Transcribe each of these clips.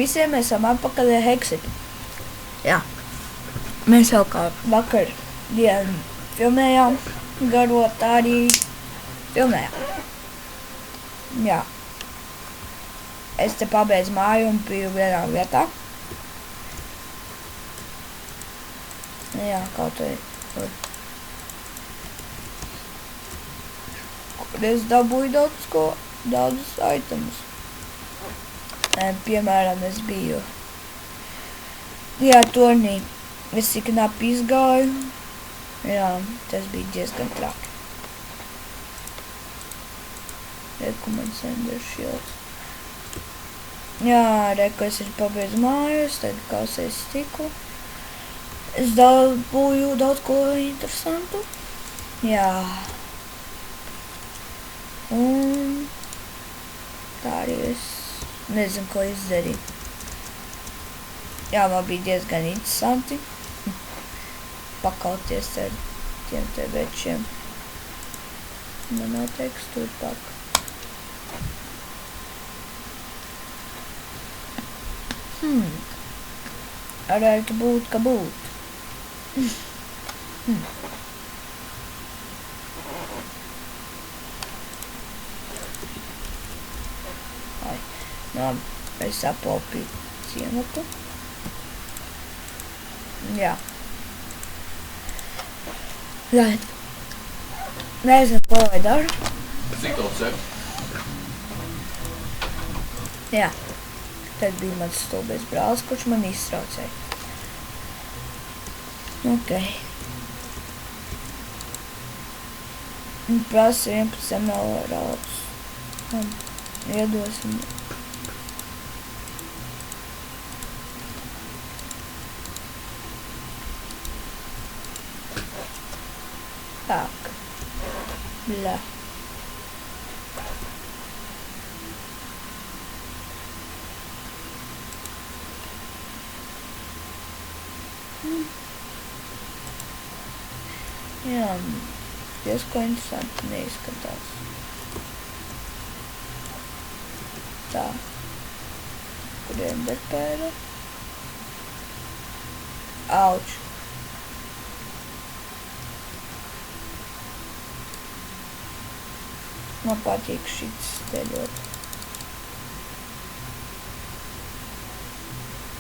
Visiem mēs esam atpakaļ ar Heksitu. Jā. Mēs jau kā vakar dienu filmējām garo, tā arī filmējām. Jā. Es te pabeidzu māju un biju vienā vietā. Jā, kaut arī. Kur es dabūju daudzus itemus. Piemēram, es biju turnī. Es tik knapi izgāju. Jā, tas bija diezgan traki. Recommend Sender Shields. Jā, reku es arī pabeidzu mājas, tad kausēs stiklu. Es dabūju daudz ko interesantu. Jā. Un tā arī es nezinu, ko izdarīt. Jā, man bija diezgan interesanti pakauties ar tiem te večiem. Man nav tekstūra paka. Varētu būt, ka būt. Labi, es aplaupīju ciematu. Jā. Lai. Nezinu, ko lai daru. Cik tev cep? Jā. Tad bija mans stulbais brālis, kurš man iztraucēja. Ok. Prasa 11 ml rauds. Iedosim. Так. Бля. Jā, diezko interesanti neizskatās. Tā. Kur enderpēra? Auč. Man patīk šits steļot.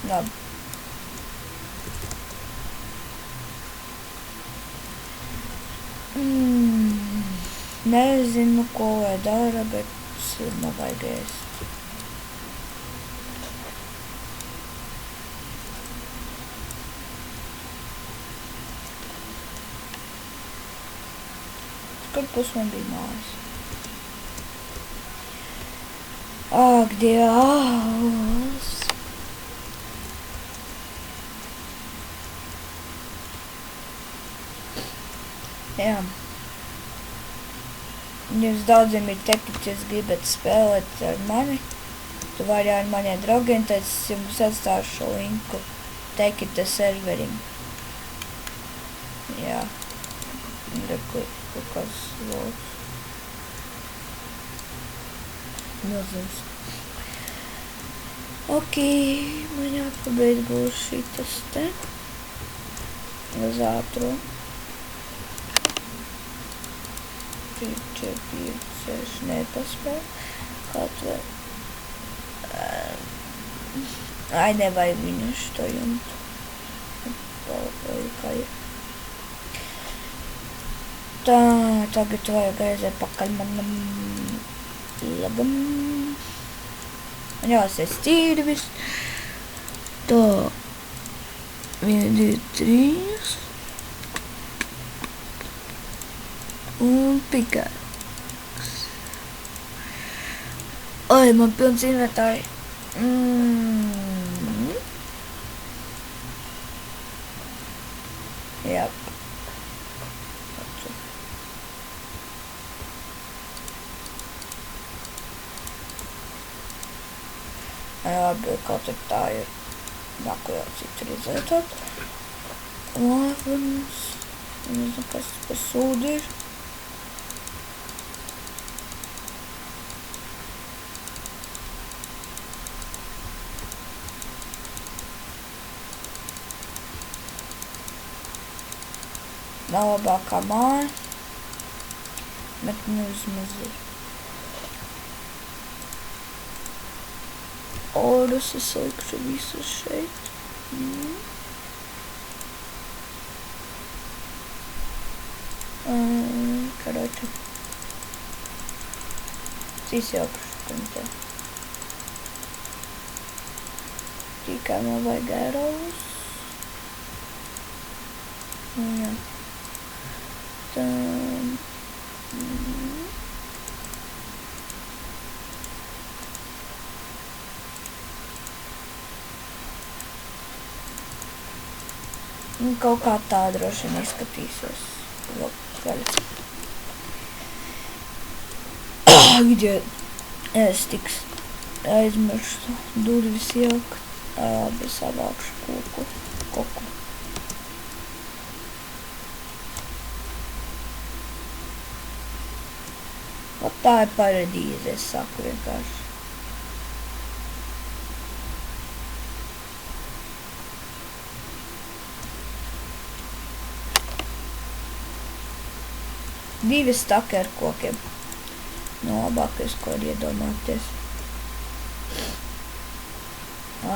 Labi. Nezinu, ko lai dara, bet man vajag ēst. Kur pus man bija mājas? Ak, Dievs! Jā. Jums daudziem ir teikts, ja gribat spēlēt ar mani, tu vari ar maniem draugiem, tad es jums atstāšu šo linku teikta serverim. Jā. Reku, kaut kāds vārds. Milzums. Ok, man jāpabeidz būs šitas te. Uz ātro. 3, 4, 5, 6, nepaspēju. Kaut vai. Ai, nevajag viņu šito jumtu. Kā ir. Tā, tagad vajag aiziet pakaļ manam labam. Jāsēs tīri viss. Tā. 1, 2, 3. Un pikāks. Oi, man pilns inventāri. Jā. Jā, kaut ir tā ir. Nāku jau citu redzētot. Lavans. Nezinu, kas tas par sūdu ir. Nav labākā māja, bet nu vismaz ir. Orus es likšu visus šeit. Короче. Izjaukšu tam te. Tikai man vajag ērolus. Jā. Tam. Kaut kā tā droši vien izskatīsies. Gaļas. Где es tiks aizmirstu durvis jaukt. Labi, savākšu koku. Tā ir paradīze, es saku vienkārši. Divi staki ar kokiem. No labākais, ko var iedomāties.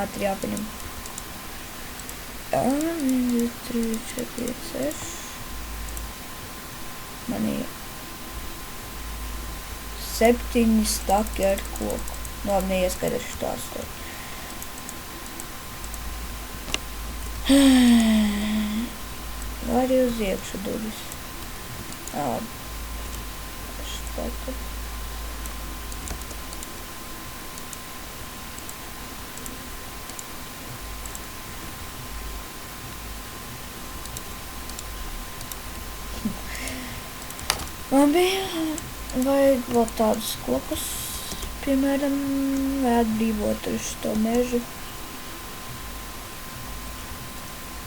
Ātri jāpaņem. 1, 2, 3, 4, 5, 6. Man ir 7 staki ar koku. Labi, neieskaidrošu tās to. Vai arī uz iekšu durvis. Labi. Štāta. Labi, vajag vēl tādus kokus, piemēram, vai atbrīvot uz to mežu.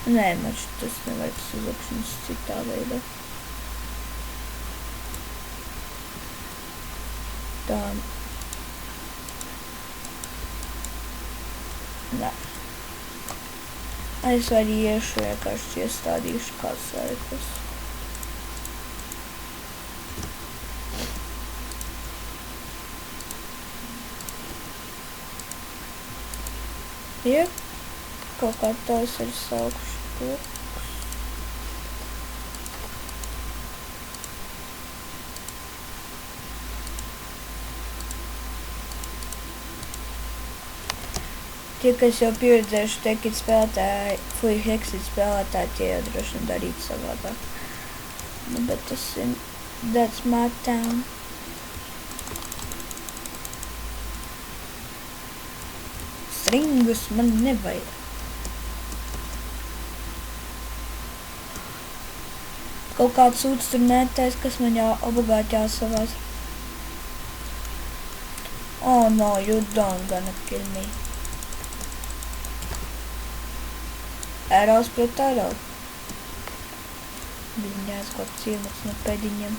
Nē, man tas nevajag uzlikšanas citā veidā. Tā. Nē. Es arī iešu vienkārši iestādīšu kā sēklas. Ja, kaut kā tās ir saukšu kokus. Tie, kas jau pieredzējuši Tekit spēlētāji, Hexit spēlētāji, tie jau droši vien darīt savādāk. Nu, bet tas ir, that's my town. Stringus man nevajag. Kaut kāds sūds tur mētais, kas man jau obligāti jāsavās. Oh no, you don't gonna kill me. Ēros pret ēro. Viņi jāskot ciemats no pēdiņiem.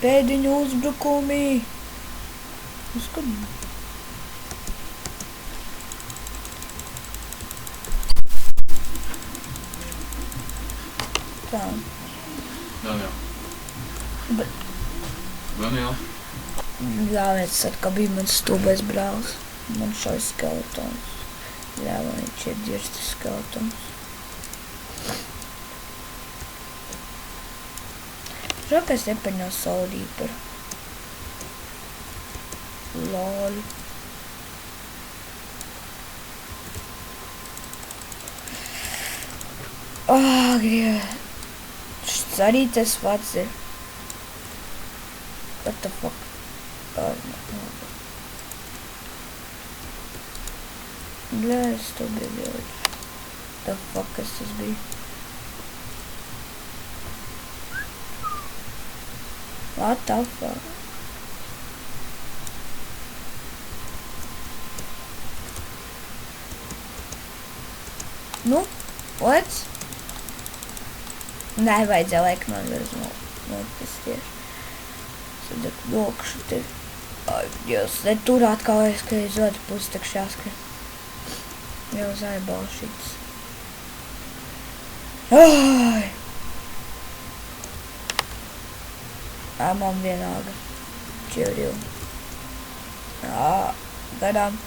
Pēdiņu uzbrukumi! Uzskat. Tā. Daniel. Daniel. Galvenais, ka bija mans stulbais brālis. Man šauj skeletons. Ļāva viņš ir dirsti skeletons. Žēl, ka es nepaņēmu Soul Reaper. Lol. Griev. Šis arī tas vats ir. What the fuck? No. Bļā, es to biju ļoti. The fuck, kas tas bija? What the fuck? Nu, what? Nē, vajadzēja laikam man bez notis tieši. Tad lokšu te. Ai, Dievs, ne tur atkal aizskrēja uz otru pusi, tak jāskrēja. Jau uz aibalšītas. Ai! Man vienalga. Čirju. Jā, garām.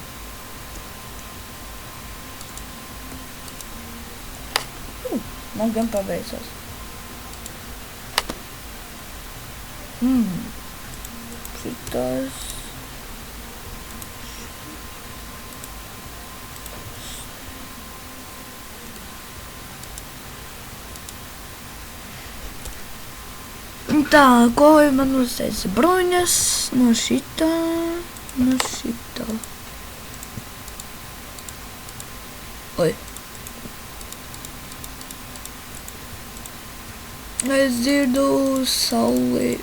Man gan paveicās. Šitas. Tā, ko man uzteica? Bruņas no šitā, no šitā. Oi. Es dzirdu sauli.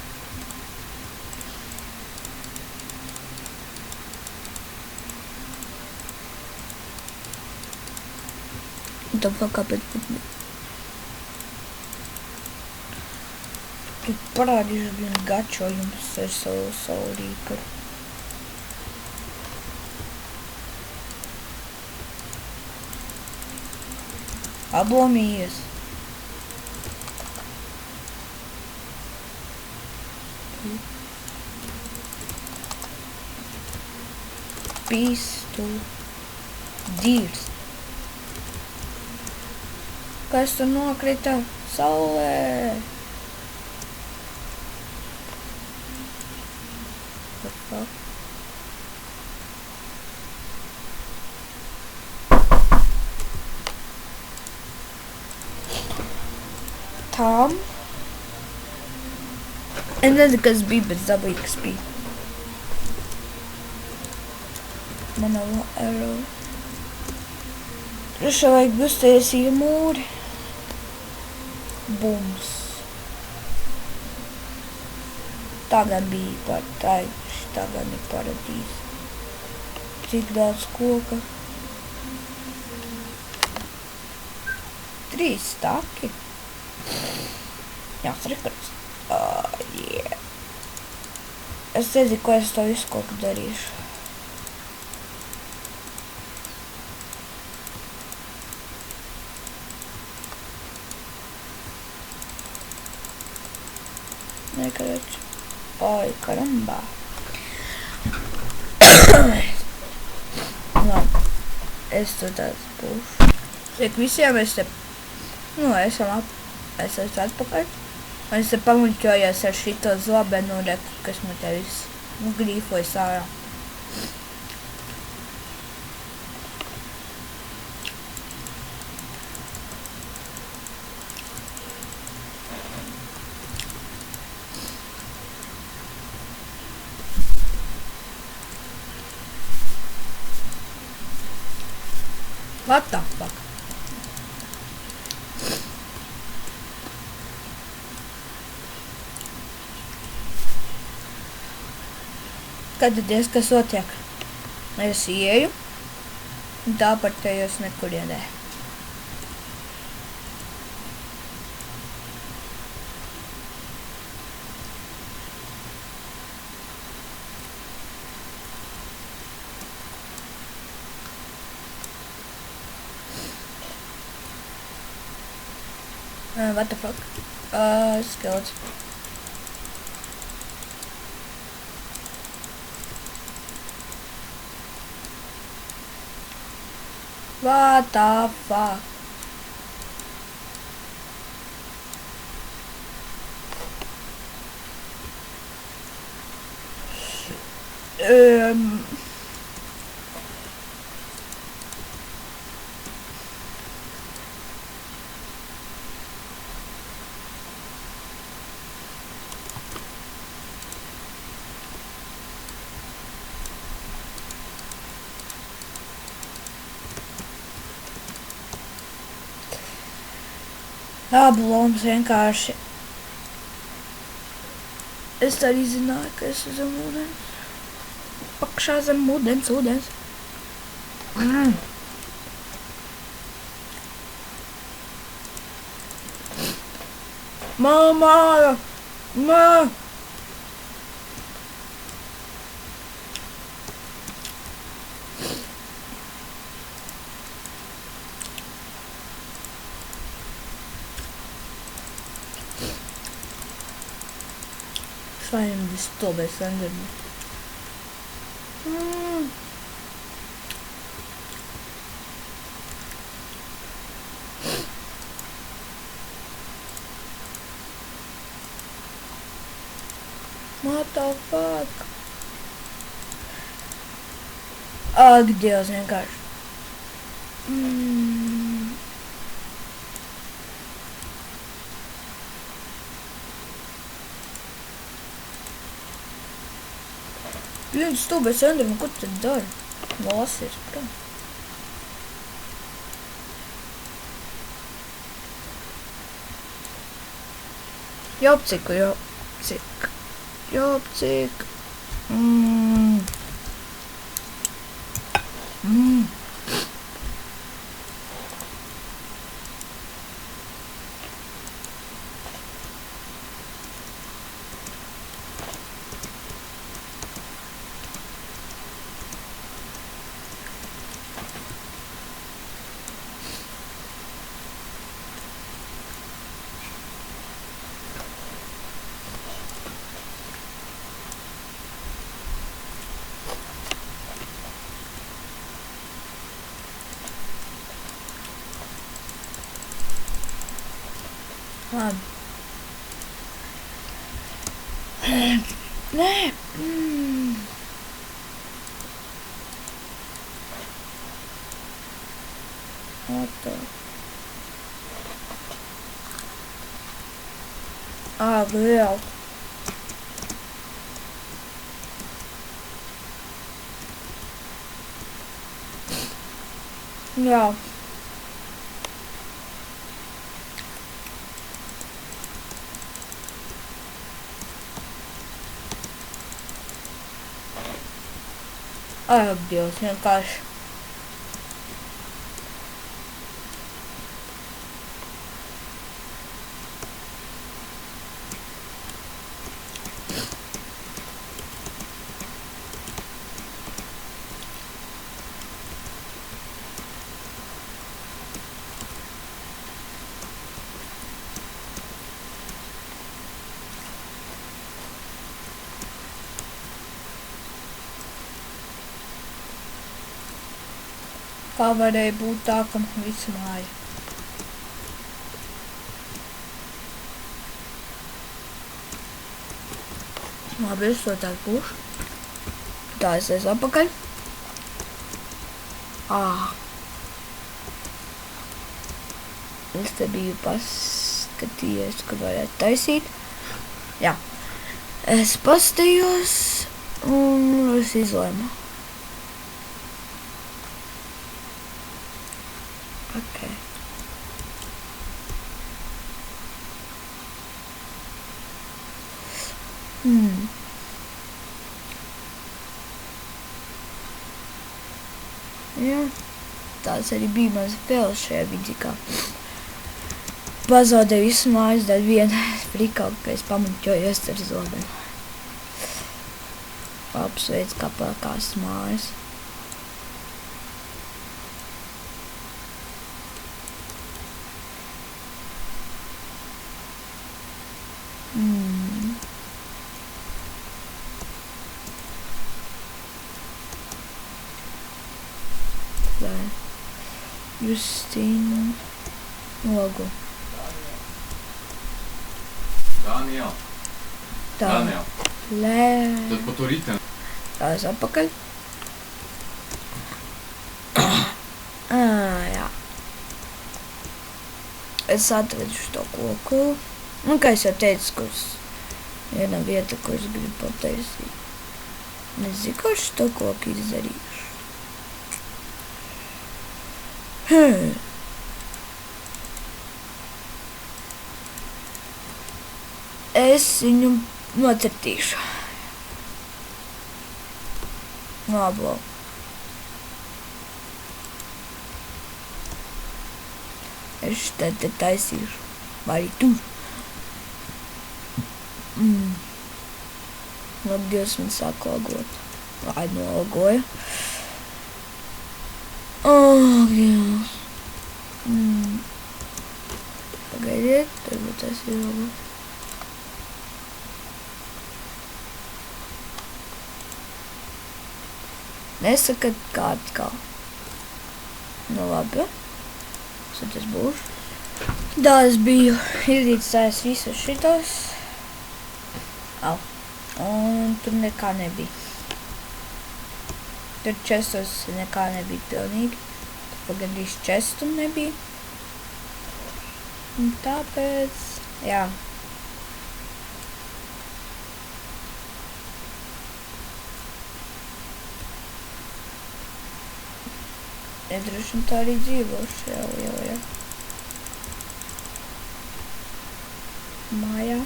Tāpēc kāpēc pat ne? Tad parādīšu vienu gačo jums ar savu saulrīku. Ablomījies. Pīstu. Dzīvs. Kas tur nokrita? Saulē. What the fuck? Tom. Es nezinu, kas bija, bet dabūju, kas bija. Man nav arrow. Šā vajag uztaisīt mūri. Bums. Tagad bija par taiguši, tagad ir paradīze. Cik daudz koka? 3 staki. Jā, rekords. Yeah. Es nezinu, ko es to visu koku darīšu. Короче. Ой, карамба. Labi. Es tur tāds būšu. Tiek visiem es te... esam atpakaļ. Un es te pamuļķojos ar šito zobenu reku, kas man te viss grīfojas ārā. What the fuck? Skatāties, kas notiek. Es ieju, un tāpat te jūs nekurienē. What the fuck? Skeleton. What the fuck? Ablons vienkārši. Es arī zināju, ka es zem ūdens. Pakšā zem ūdens. Mamā! Mā! find the stupid Enderman. What the fuck? Ak, Dievs, vienkārši. Viens stūbēs Enderman, ko tu dari? Lasies, prom. Jopciku. Nē. What the? Liela. Jā. Ak, Dievs, vienkārši. Kā varēja būt tā, ka visu māju? Labi, es to tā būšu. Tā es esmu apakaļ. Es te biju paskatījies, kur varētu taisīt. Jā. Es paskatījos un es izlēmu. Okay. Jā, tāds arī bija mans spēles šajā vidzīkā. Pazaudēju visu mājas daļu vienu frikalu, ka es pamuļķojos ar zobenu. Apsveic, kā pakās mājas. Justīna logo. Daniel. Daniel. Tad pa to riteni. Tā es apakaļ. Jā. Es atradu šo koku. Un, kā es jau teicu, kurs viena vieta, kur es gribu pataisīt. Nezinu, ko šo koku izdarīšu. Es viņu nocirtīšu. Noblau. Es te taisīšu. Vai arī tur. Labi, Dievs man sāk logot. Vai nologoja. Dievs. Pagaidiet, varbūt tas ir labāk. Nesakat kā atkal. Nu labi. Tad es būšu. Tā es biju izlīdzājis visus šitos. Au. Un tur nekā nebija. Tur čestos nekā nebija pilnīgi. Tur gandrīz čestu nebija. Un tāpēc, jā. Droši vien tā arī dzīvošu jau. Mājā.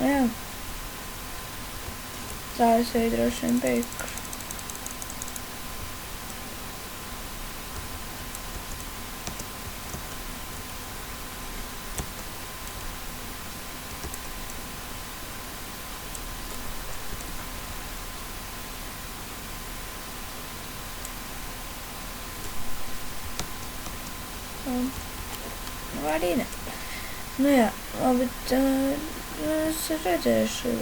Jā. Tā es arī droši vien beigšu. Arī ne. Nu jā, bet es redzēšu.